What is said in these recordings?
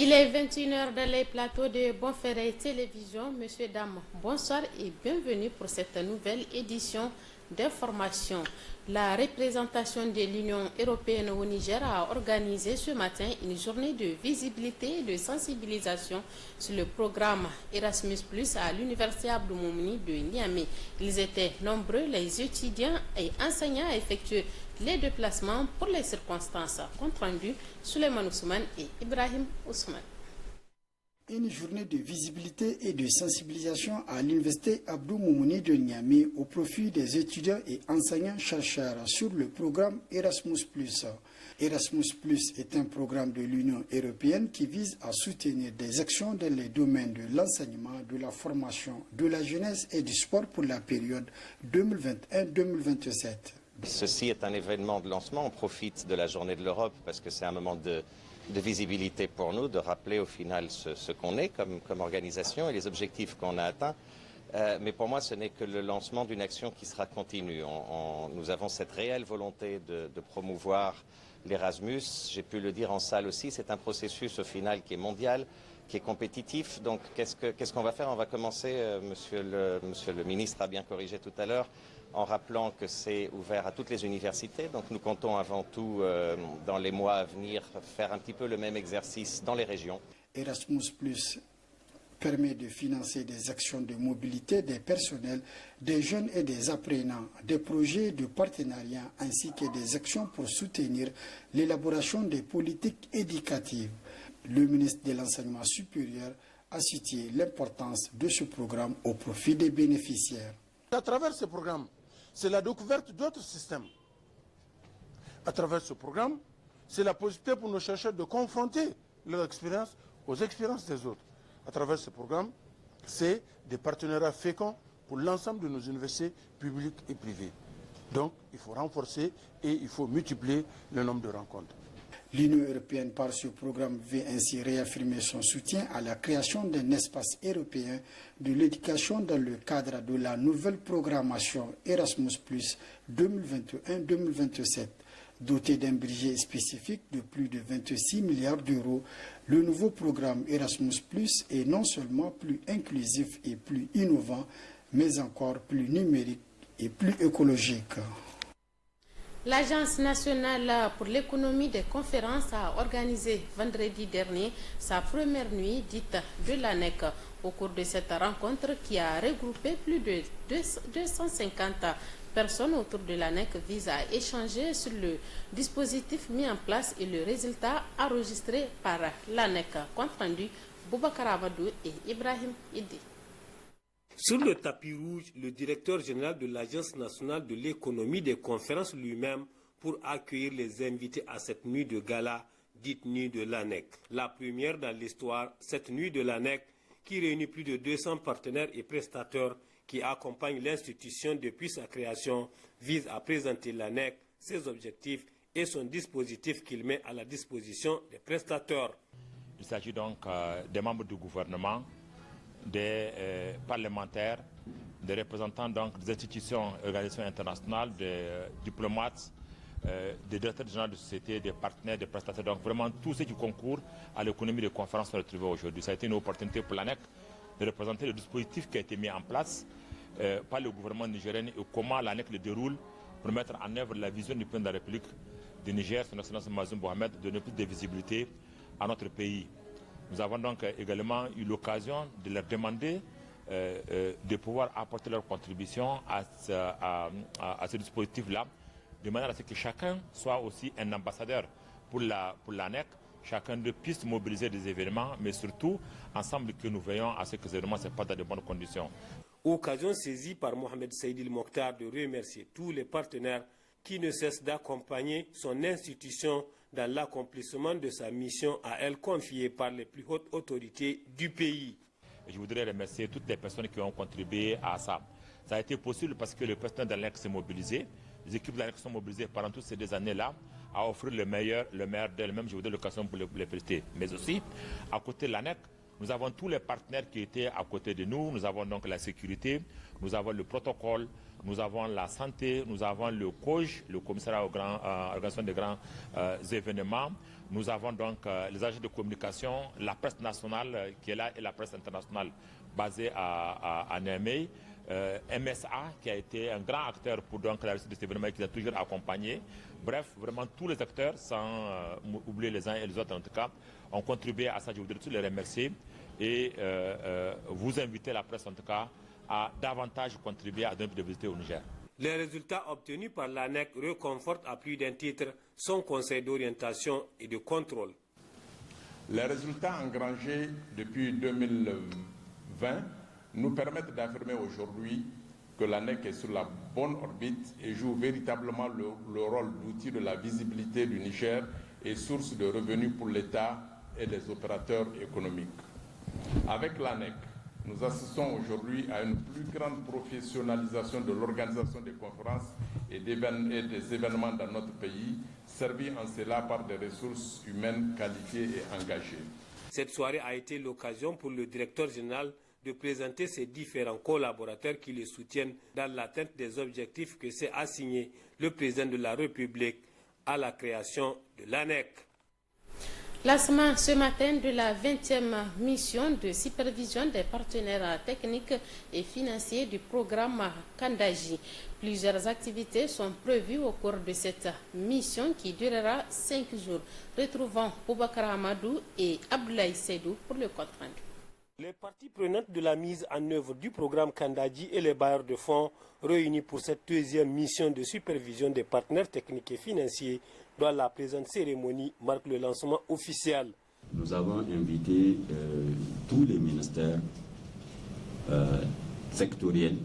Il est 21h dans les plateaux de Bonferré Télévision. Monsieur, dames, bonsoir et bienvenue pour cette nouvelle édition d'information. La représentation de l'Union européenne au Niger a organisé ce matin une journée de visibilité et de sensibilisation sur le programme Erasmus+ à l'Université Abdou Moumouni de Niamey. Ils étaient nombreux, les étudiants et enseignants, à effectuer les déplacements pour les circonstances. Compte rendu, Souleymane Ousmane et Ibrahim Ousmane. Une journée de visibilité et de sensibilisation à l'Université Abdou Moumouni de Niamey au profit des étudiants et enseignants-chercheurs sur le programme Erasmus+. Erasmus+ est un programme de l'Union européenne qui vise à soutenir des actions dans les domaines de l'enseignement, de la formation, de la jeunesse et du sport pour la période 2021-2027. Ceci est un événement de lancement. On profite de la Journée de l'Europe parce que c'est un moment de visibilité pour nous, de rappeler au final ce qu'on est comme organisation et les objectifs qu'on a atteints. Mais pour moi, ce n'est que le lancement d'une action qui sera continue. Nous avons cette réelle volonté de promouvoir l'Erasmus. J'ai pu le dire en salle aussi, c'est un processus au final qui est mondial, qui est compétitif. Donc qu'est-ce qu'on va faire? On va commencer, monsieur le ministre a bien corrigé tout à l'heure, en rappelant que c'est ouvert à toutes les universités. Donc nous comptons avant tout, dans les mois à venir, faire un petit peu le même exercice dans les régions. Erasmus+ permet de financer des actions de mobilité des personnels, des jeunes et des apprenants, des projets de partenariat ainsi que des actions pour soutenir l'élaboration des politiques éducatives. Le ministre de l'Enseignement supérieur a cité l'importance de ce programme au profit des bénéficiaires. À travers ce programme, c'est la découverte d'autres systèmes. À travers ce programme, c'est la possibilité pour nos chercheurs de confronter leur expérience aux expériences des autres. À travers ce programme, c'est des partenariats féconds pour l'ensemble de nos universités publiques et privées. Donc, il faut renforcer et il faut multiplier le nombre de rencontres. L'Union européenne, par ce programme, veut ainsi réaffirmer son soutien à la création d'un espace européen de l'éducation dans le cadre de la nouvelle programmation Erasmus+ 2021-2027. Doté d'un budget spécifique de plus de 26 milliards d'euros, le nouveau programme Erasmus+ est non seulement plus inclusif et plus innovant, mais encore plus numérique et plus écologique. L'Agence nationale pour l'économie des conférences a organisé vendredi dernier sa première nuit dite de l'ANEC. Au cours de cette rencontre qui a regroupé plus de 250 personnes autour de l'ANEC vise à échanger sur le dispositif mis en place et le résultat enregistré par l'ANEC. Compte rendu, Boubacar Amadou et Ibrahim Idi. Sur le tapis rouge, le directeur général de l'Agence nationale de l'économie des conférences lui-même pour accueillir les invités à cette nuit de gala, dite nuit de l'ANEC. La première dans l'histoire, cette nuit de l'ANEC qui réunit plus de 200 partenaires et prestateurs qui accompagnent l'institution depuis sa création, vise à présenter l'ANEC, ses objectifs et son dispositif qu'il met à la disposition des prestateurs. Il s'agit donc des membres du gouvernement, des parlementaires, des représentants donc, des institutions et organisations internationales, des diplomates, des directeurs généraux de société, des partenaires, des prestataires, donc vraiment tous ceux qui concourent à l'économie de conférence sont retrouvés aujourd'hui. Ça a été une opportunité pour l'ANEC de représenter le dispositif qui a été mis en place par le gouvernement nigérien et comment l'ANEC le déroule pour mettre en œuvre la vision du président de la République du Niger, son Excellence Bazoum Mohamed, de donner plus de visibilité à notre pays. Nous avons donc également eu l'occasion de leur demander de pouvoir apporter leur contribution à ce dispositif-là, de manière à ce que chacun soit aussi un ambassadeur pour l'ANEC, chacun d'eux puisse mobiliser des événements, mais surtout ensemble que nous veillons à ce que ces événements se passent dans de bonnes conditions. Occasion saisie par Mohamed Saïdil Mokhtar de remercier tous les partenaires qui ne cessent d'accompagner son institution dans l'accomplissement de sa mission à elle confiée par les plus hautes autorités du pays. Je voudrais remercier toutes les personnes qui ont contribué à ça. Ça a été possible parce que le personnel de l'ANEC s'est mobilisé, les équipes de l'ANEC sont mobilisées pendant toutes ces 2 années-là à offrir le meilleur d'elles-mêmes. Je voudrais l'occasion pour les féliciter. Mais aussi, à côté de l'ANEC, Nous avons tous les partenaires qui étaient à côté de nous. Nous avons donc la sécurité, nous avons le protocole, nous avons la santé, nous avons le COJ, le commissariat aux organisation des grands événements. Nous avons donc les agents de communication, la presse nationale qui est là et la presse internationale basée à Niamey. MSA qui a été un grand acteur pour donc la réussite de cet événement et qui a toujours accompagné. Bref, vraiment tous les acteurs, sans oublier les uns et les autres en tout cas, ont contribué à ça. Je voudrais tous les remercier et vous inviter la presse en tout cas à davantage contribuer à donner de visiter au Niger. Les résultats obtenus par l'ANEC reconfortent à plus d'un titre son conseil d'orientation et de contrôle. Les résultats engrangés depuis 2020 nous permettent d'affirmer aujourd'hui que l'ANEC est sur la bonne orbite et joue véritablement le rôle d'outil de la visibilité du Niger et source de revenus pour l'État et les opérateurs économiques. Avec l'ANEC, nous assistons aujourd'hui à une plus grande professionnalisation de l'organisation des conférences et des événements dans notre pays, servis en cela par des ressources humaines qualifiées et engagées. Cette soirée a été l'occasion pour le directeur général de présenter ses différents collaborateurs qui les soutiennent dans l'atteinte des objectifs que s'est assigné le président de la République à la création de l'ANEC. Lancement ce matin de la 20e mission de supervision des partenaires techniques et financiers du programme Kandaji. Plusieurs activités sont prévues au cours de cette mission qui durera 5 jours. Retrouvons Boubacar Amadou et Abdoulaye Seydou pour le compte rendu. Les parties prenantes de la mise en œuvre du programme Kandaji et les bailleurs de fonds réunis pour cette deuxième mission de supervision des partenaires techniques et financiers dont la présente cérémonie marque le lancement officiel. Nous avons invité tous les ministères sectoriels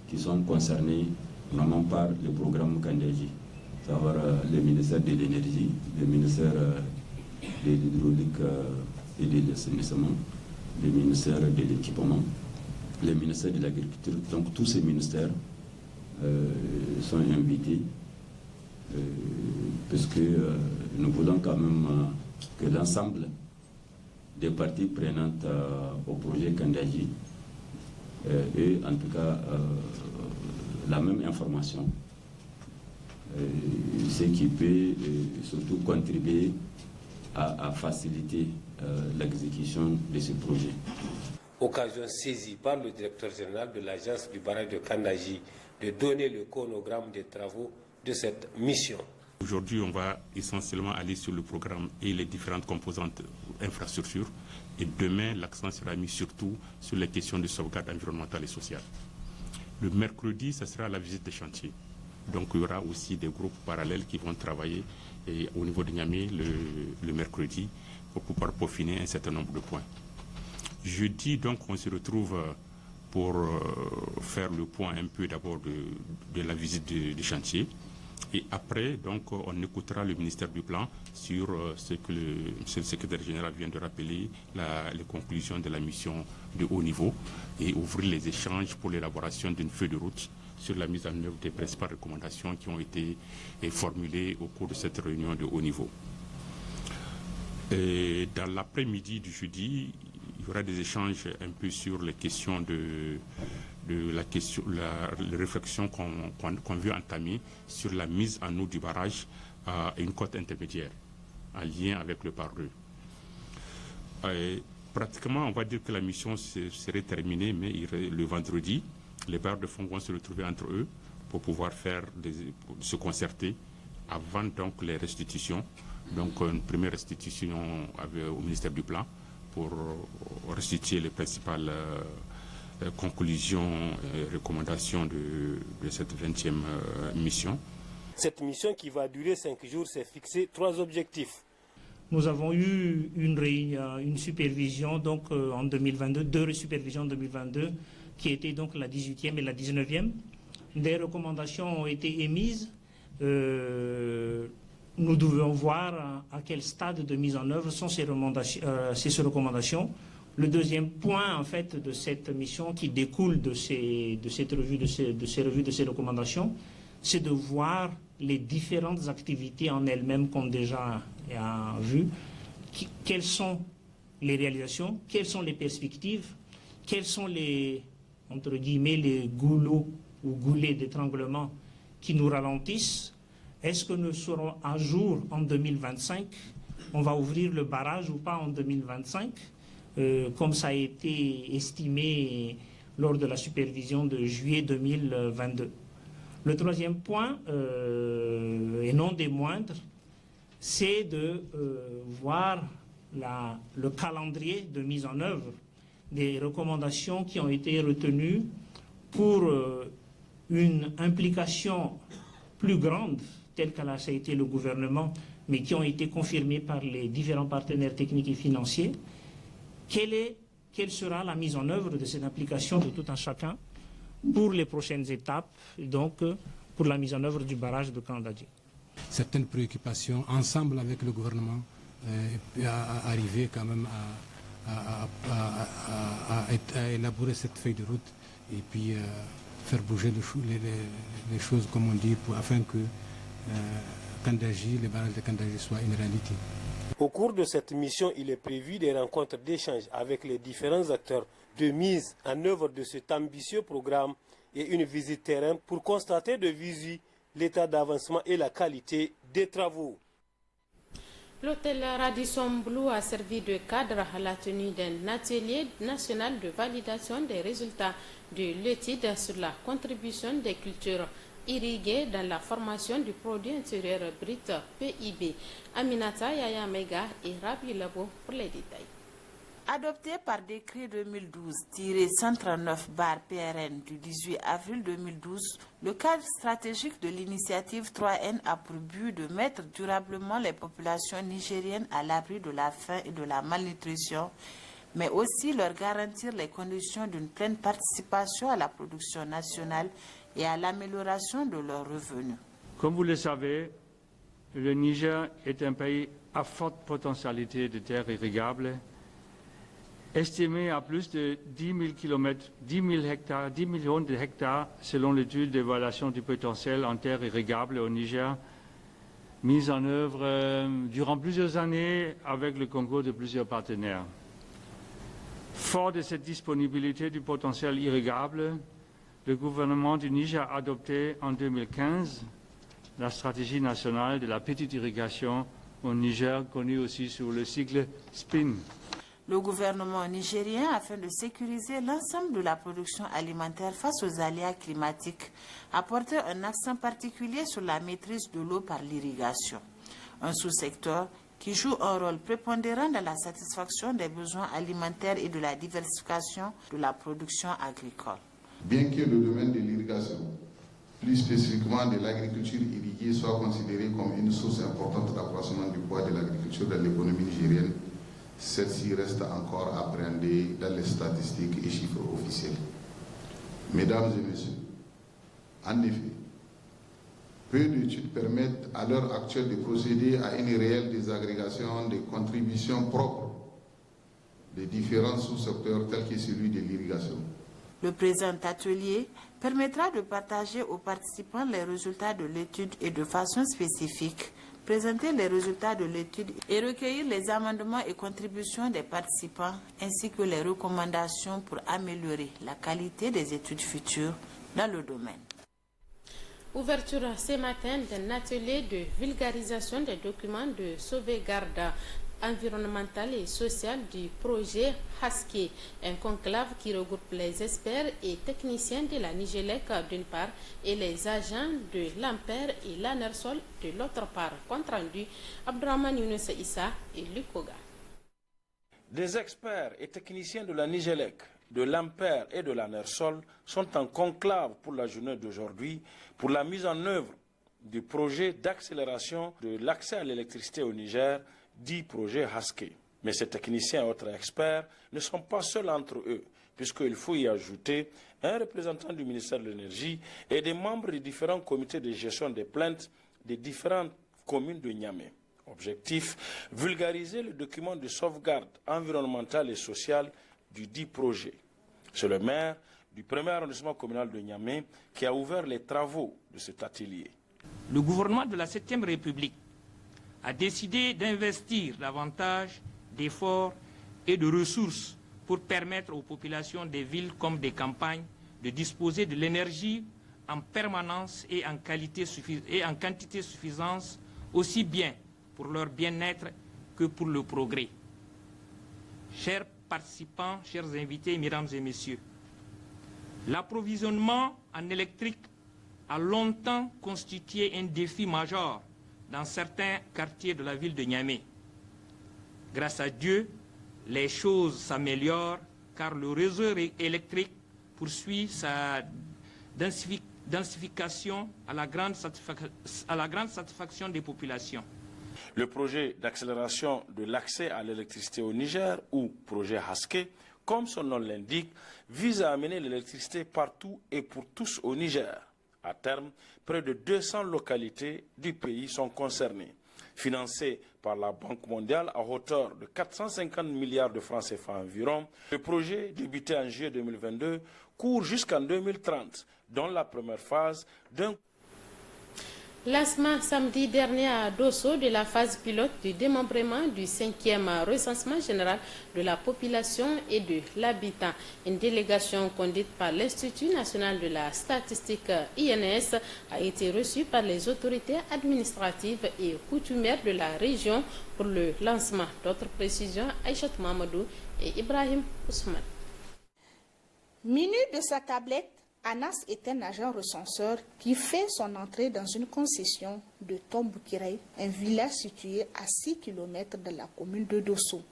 qui sont concernés notamment par le programme Kandaji, à savoir le ministère de l'énergie, le ministère de l'hydraulique et de l'assainissement, le ministère de l'équipement, le ministère de l'agriculture. Donc tous ces ministères sont invités parce que nous voulons quand même que l'ensemble des parties prenantes au projet Kandaji ait en tout cas la même information, ce qui peut surtout contribuer à faciliter l'exécution de ce projet. Occasion saisie par le directeur général de l'agence du barrage de Kandaji de donner le chronogramme des travaux de cette mission. Aujourd'hui, on va essentiellement aller sur le programme et les différentes composantes infrastructures. Et demain, l'accent sera mis surtout sur les questions de sauvegarde environnementale et sociale. Le mercredi, ce sera la visite des chantiers. Donc, il y aura aussi des groupes parallèles qui vont travailler au niveau de Niamey le mercredi pour pouvoir peaufiner un certain nombre de points. Jeudi, donc, on se retrouve pour faire le point un peu d'abord de la visite des chantiers. Et après, donc, on écoutera le ministère du Plan sur ce que le secrétaire général vient de rappeler, les conclusions de la mission de haut niveau, et ouvrir les échanges pour l'élaboration d'une feuille de route sur la mise en œuvre des principales recommandations qui ont été formulées au cours de cette réunion de haut niveau. Et dans l'après-midi du jeudi, il y aura des échanges un peu sur les questions les réflexions qu'on veut entamer sur la mise en eau du barrage à une cote intermédiaire, en lien avec le Parreux. Pratiquement, on va dire que la mission serait terminée, mais le vendredi, les bailleurs de fonds vont se retrouver entre eux pour pouvoir se concerter avant donc les restitutions. Donc une première restitution au ministère du Plan pour restituer les principales conclusions et recommandations de cette 20e mission. Cette mission qui va durer 5 jours s'est fixé 3 objectifs. Nous avons eu une supervision donc, en 2022, 2 supervisions en 2022, qui étaient donc la 18e et la 19e. Des recommandations ont été émises. Nous devons voir à quel stade de mise en œuvre sont ces recommandations. Le deuxième point en fait de cette mission qui découle de ces revues de ces recommandations, c'est de voir les différentes activités en elles-mêmes qu'on déjà a vues, quelles sont les réalisations, quelles sont les perspectives, quels sont les, entre guillemets, les goulots ou goulets d'étranglement qui nous ralentissent. Est-ce que nous serons à jour en 2025? On va ouvrir le barrage ou pas en 2025, comme ça a été estimé lors de la supervision de juillet 2022. Le troisième point, et non des moindres, c'est de voir le calendrier de mise en œuvre des recommandations qui ont été retenues pour une implication plus grande, telle qu'a été le gouvernement, mais qui ont été confirmées par les différents partenaires techniques et financiers. Quelle sera la mise en œuvre de cette implication de tout un chacun pour les prochaines étapes, donc pour la mise en œuvre du barrage de Kandadji? Certaines préoccupations, ensemble avec le gouvernement, à arriver quand même à élaborer cette feuille de route et puis faire bouger les choses, comme on dit, afin que le barrage de Kandadji soit une réalité. Au cours de cette mission, il est prévu des rencontres d'échange avec les différents acteurs de mise en œuvre de cet ambitieux programme et une visite terrain pour constater de visu l'état d'avancement et la qualité des travaux. L'hôtel Radisson Blu a servi de cadre à la tenue d'un atelier national de validation des résultats de l'étude sur la contribution des cultures irriguées dans la formation du produit intérieur brut PIB. Aminata Yaya Mega et Rabi Labo pour les détails. Adopté par décret 2012-139/PRN du 18 avril 2012, le cadre stratégique de l'initiative 3N a pour but de mettre durablement les populations nigériennes à l'abri de la faim et de la malnutrition, mais aussi leur garantir les conditions d'une pleine participation à la production nationale et à l'amélioration de leurs revenus. Comme vous le savez, le Niger est un pays à forte potentialité de terres irrigables, estimé à plus de 10 000 km, 10 000 hectares, 10 millions de hectares selon l'étude d'évaluation du potentiel en terres irrigables au Niger, mise en œuvre durant plusieurs années avec le concours de plusieurs partenaires. Fort de cette disponibilité du potentiel irrigable, le gouvernement du Niger a adopté en 2015 la stratégie nationale de la petite irrigation au Niger, connue aussi sous le cycle SPIN. Le gouvernement nigérien, afin de sécuriser l'ensemble de la production alimentaire face aux aléas climatiques, a porté un accent particulier sur la maîtrise de l'eau par l'irrigation, un sous-secteur qui joue un rôle prépondérant dans la satisfaction des besoins alimentaires et de la diversification de la production agricole. Bien que le domaine de l'irrigation, plus spécifiquement de l'agriculture irriguée, soit considéré comme une source importante d'accroissement du poids de l'agriculture dans l'économie nigérienne, celle-ci reste encore appréhendée dans les statistiques et chiffres officiels. Mesdames et messieurs, en effet, peu d'études permettent à l'heure actuelle de procéder à une réelle désagrégation des contributions propres des différents sous-secteurs tels que celui de l'irrigation. Le présent atelier permettra de partager aux participants les résultats de l'étude et de façon spécifique, présenter les résultats de l'étude et recueillir les amendements et contributions des participants ainsi que les recommandations pour améliorer la qualité des études futures dans le domaine. Ouverture ce matin d'un atelier de vulgarisation des documents de sauvegarde environnementale et sociale du projet Haske, un conclave qui regroupe les experts et techniciens de la Nigelec d'une part et les agents de l'Ampère et l'ANERSOL de l'autre part. Compte rendu, Abdraman Younous Issa et Lukoga. Des experts et techniciens de la Nigelec, de l'Ampère et de l'ANERSOL sont en conclave pour la journée d'aujourd'hui pour la mise en œuvre du projet d'accélération de l'accès à l'électricité au Niger, dit projet Haske. Mais ces techniciens et autres experts ne sont pas seuls entre eux, puisqu'il faut y ajouter un représentant du ministère de l'Énergie et des membres des différents comités de gestion des plaintes des différentes communes de Niamey. Objectif, vulgariser le document de sauvegarde environnementale et sociale du dit projet. C'est le maire du premier arrondissement communal de Niamey qui a ouvert les travaux de cet atelier. Le gouvernement de la 7e République a décidé d'investir davantage d'efforts et de ressources pour permettre aux populations des villes comme des campagnes de disposer de l'énergie en permanence et en quantité suffisante, aussi bien pour leur bien-être que pour le progrès. Chers participants, chers invités, mesdames et messieurs, l'approvisionnement en électrique a longtemps constitué un défi majeur dans certains quartiers de la ville de Niamey. Grâce à Dieu, les choses s'améliorent car le réseau électrique poursuit sa densification à la grande satisfaction des populations. Le projet d'accélération de l'accès à l'électricité au Niger, ou projet Haske, comme son nom l'indique, vise à amener l'électricité partout et pour tous au Niger. À terme, près de 200 localités du pays sont concernées. Financé par la Banque mondiale à hauteur de 450 milliards de francs CFA environ, le projet, débuté en juillet 2022, court jusqu'en 2030, dont la première phase d'un lancement samedi dernier à Dosso de la phase pilote du démembrement du 5e recensement général de la population et de l'habitat. Une délégation conduite par l'Institut national de la statistique INS a été reçue par les autorités administratives et coutumières de la région pour le lancement. D'autres précisions, Aïchat Mamadou et Ibrahim Ousmane. Menu de sa tablette, Anas est un agent recenseur qui fait son entrée dans une concession de Tomboukiray, un village situé à 6 km de la commune de Dosso.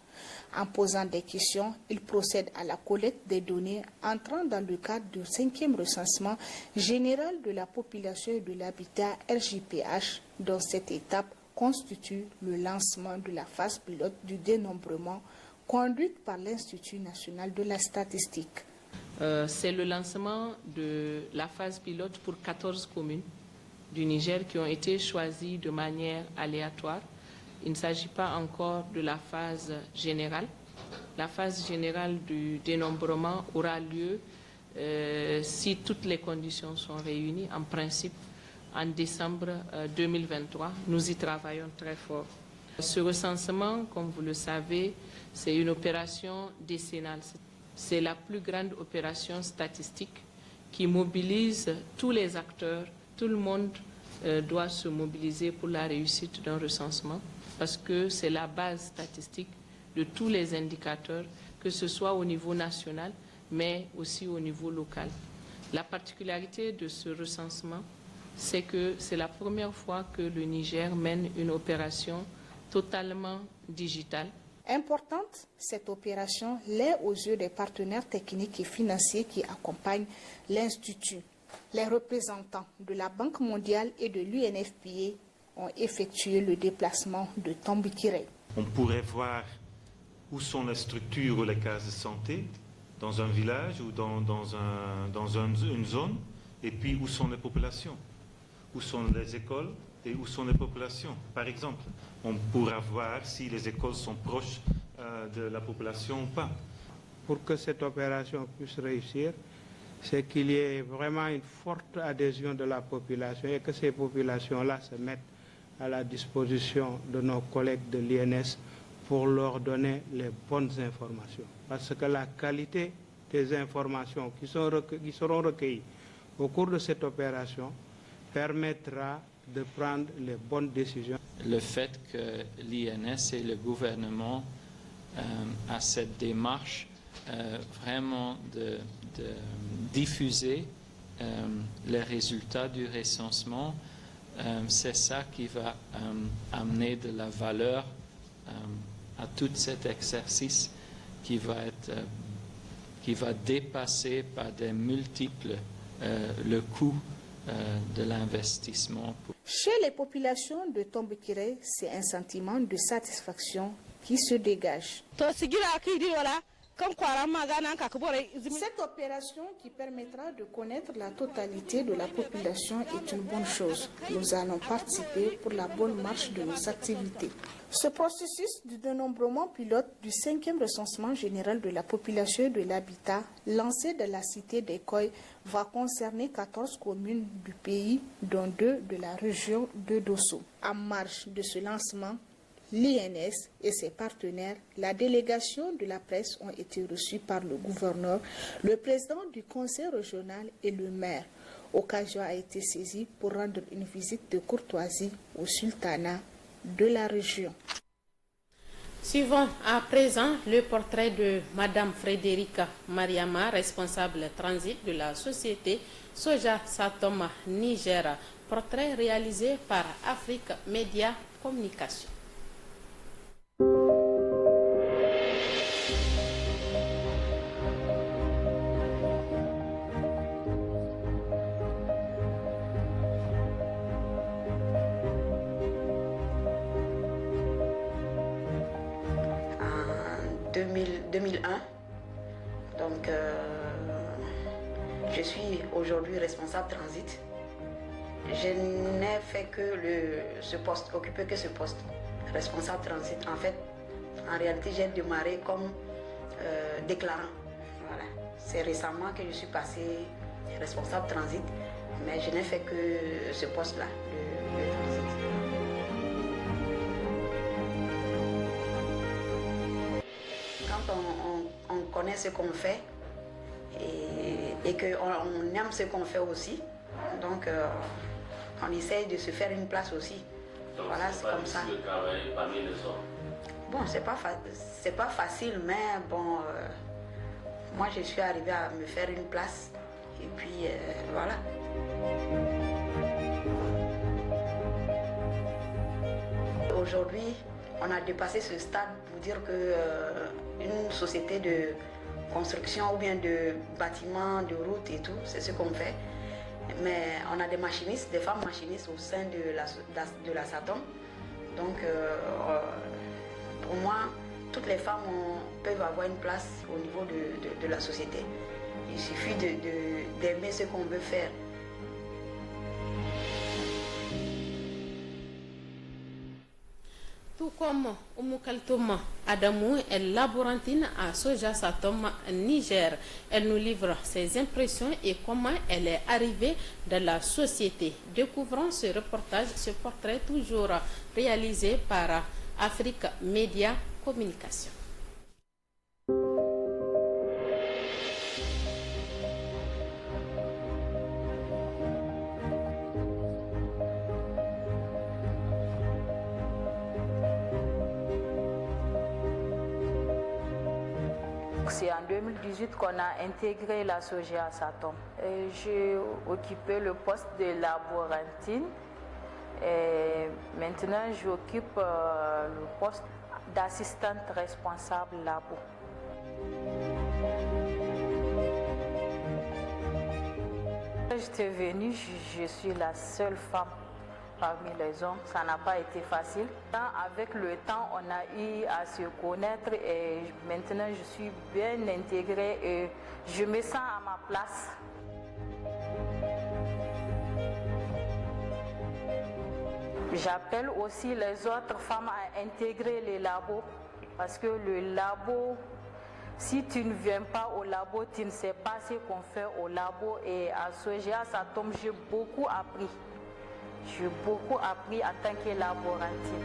En posant des questions, il procède à la collecte des données entrant dans le cadre du 5e recensement général de la population et de l'habitat RJPH, dont cette étape constitue le lancement de la phase pilote du dénombrement conduite par l'Institut national de la statistique. C'est le lancement de la phase pilote pour 14 communes du Niger qui ont été choisies de manière aléatoire. Il ne s'agit pas encore de la phase générale. La phase générale du dénombrement aura lieu si toutes les conditions sont réunies, en principe en décembre 2023. Nous y travaillons très fort. Ce recensement, comme vous le savez, c'est une opération décennale. C'est la plus grande opération statistique qui mobilise tous les acteurs. Tout le monde doit se mobiliser pour la réussite d'un recensement parce que c'est la base statistique de tous les indicateurs, que ce soit au niveau national, mais aussi au niveau local. La particularité de ce recensement, c'est que c'est la première fois que le Niger mène une opération totalement digitale. Importante, cette opération l'est aux yeux des partenaires techniques et financiers qui accompagnent l'Institut. Les représentants de la Banque mondiale et de l'UNFPA ont effectué le déplacement de Tomboukiray. On pourrait voir où sont les structures ou les cases de santé dans un village ou dans une zone, et puis où sont les populations, où sont les écoles et où sont les populations. Par exemple, on pourra voir si les écoles sont proches de la population ou pas. Pour que cette opération puisse réussir, c'est qu'il y ait vraiment une forte adhésion de la population et que ces populations-là se mettent à la disposition de nos collègues de l'INS pour leur donner les bonnes informations. Parce que la qualité des informations qui seront recueillies au cours de cette opération permettra de prendre les bonnes décisions. Le fait que l'INS et le gouvernement a cette démarche vraiment de diffuser les résultats du recensement, c'est ça qui va amener de la valeur à tout cet exercice qui va dépasser par des multiples le coût de l'investissement. Chez les populations de Tomboukiray, c'est un sentiment de satisfaction qui se dégage. Cette opération qui permettra de connaître la totalité de la population est une bonne chose. Nous allons participer pour la bonne marche de nos activités. Ce processus du dénombrement pilote du 5e recensement général de la population et de l'habitat, lancé de la cité d'Ekoy, va concerner 14 communes du pays, dont 2 de la région de Dosso. En marge de ce lancement, l'INS et ses partenaires, la délégation de la presse ont été reçus par le gouverneur, le président du conseil régional et le maire. Occasion a été saisie pour rendre une visite de courtoisie au sultanat de la région. Suivons à présent le portrait de Madame Frédérica Mariama, responsable transit de la société Soja Satom Niger. Portrait réalisé par Afrique Média Communication. En 2001, donc je suis aujourd'hui responsable transit. Je n'ai fait que occuper que ce poste, responsable transit. En fait, en réalité, j'ai démarré comme déclarant. Voilà. C'est récemment que je suis passée responsable transit, mais je n'ai fait que ce poste-là, le transit. Quand on connaît ce qu'on fait et qu'on aime ce qu'on fait aussi, donc on essaye de se faire une place aussi. Donc voilà, c'est comme ça. De travailler parmi les hommes. Bon, c'est pas facile, mais bon, moi je suis arrivée à me faire une place et puis voilà. Aujourd'hui, on a dépassé ce stade pour dire que une société de construction ou bien de bâtiments, de routes et tout, c'est ce qu'on fait. Mais on a des machinistes, des femmes machinistes au sein de la SATOM. Donc, pour moi, toutes les femmes peuvent avoir une place au niveau de la société. Il suffit d'aimer ce qu'on veut faire. Tout comme Oumou Kaltoum Adamou est laborantine à Soja Satom Niger. Elle nous livre ses impressions et comment elle est arrivée dans la société. Découvrons ce reportage, ce portrait toujours réalisé par Afrique Média Communication. C'est en 2018 qu'on a intégré la Soja Satom. J'ai occupé le poste de laborantine et maintenant j'occupe le poste d'assistante responsable labo. J'étais venue, je suis la seule femme parmi les hommes, ça n'a pas été facile. Avec le temps, on a eu à se connaître et maintenant je suis bien intégrée et je me sens à ma place. J'appelle aussi les autres femmes à intégrer les labos parce que le labo, si tu ne viens pas au labo, tu ne sais pas ce qu'on fait au labo et à Soja Satom, j'ai beaucoup appris. J'ai beaucoup appris en tant que laborantine.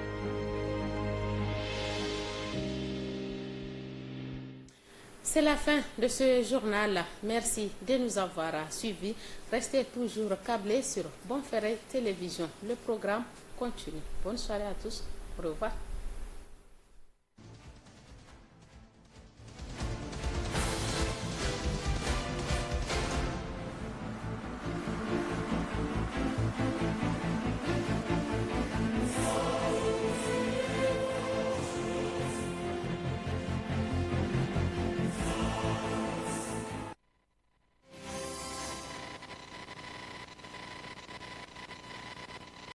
C'est la fin de ce journal. Merci de nous avoir suivis. Restez toujours câblés sur Bonferré Télévision. Le programme continue. Bonne soirée à tous. Au revoir.